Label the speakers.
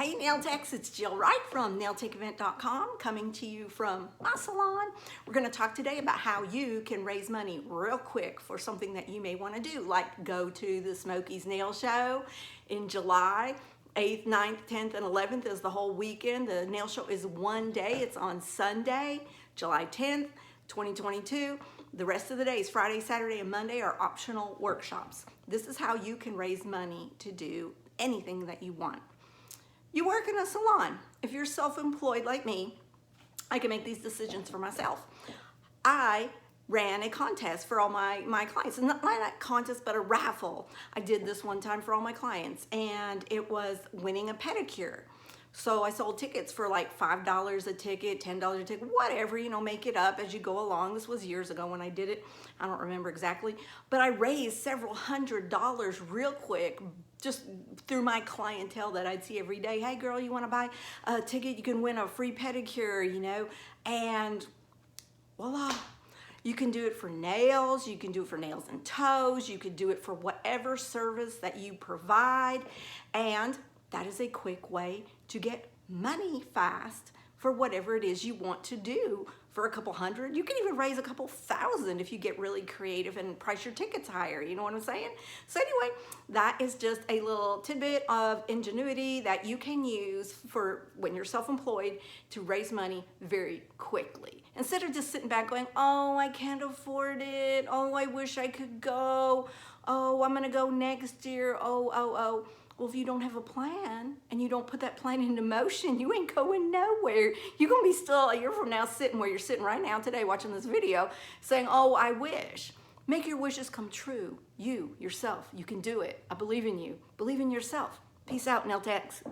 Speaker 1: Hey Nail Techs, it's Jill Wright from nailtechevent.com coming to you from my salon. We're going to talk today about how you can raise money real quick for something that you may want to do, like go to the Smokies Nail Show in July. 8th, 9th, 10th, and 11th is the whole weekend. The nail show is one day. It's on Sunday, July 10th, 2022. The rest of the days, Friday, Saturday, and Monday, are optional workshops. This is how you can raise money to do anything that you want. You work in a salon. If you're self-employed like me, I can make these decisions for myself. I ran a contest for all my clients. Not a contest, but a raffle. I did this one time for all my clients, and it was winning a pedicure. So I sold tickets for like $5 a ticket, $10 a ticket, whatever, you know, make it up as you go along. This was years ago when I did it. I don't remember exactly, but I raised several $100s real quick just through my clientele that I'd see every day. Hey girl, you want to buy a ticket? You can win a free pedicure, you know, and voila. You can do it for nails, you can do it for nails and toes, you could do it for whatever service that you provide, and that is a quick way to get money fast for whatever it is you want to do. For a couple hundred, you can even raise a couple thousand if you get really creative and price your tickets higher, you know what I'm saying? So anyway, that is just a little tidbit of ingenuity that you can use for when you're self-employed to raise money very quickly. Instead of just sitting back going, oh, I can't afford it, oh, I wish I could go, oh, I'm gonna go next year, oh. Well, if you don't have a plan and you don't put that plan into motion, you ain't going nowhere. You're gonna be still a year from now sitting where you're sitting right now today watching this video saying, oh, I wish. Make your wishes come true. You, yourself, you can do it. I believe in you. Believe in yourself. Peace out, Nail Techs.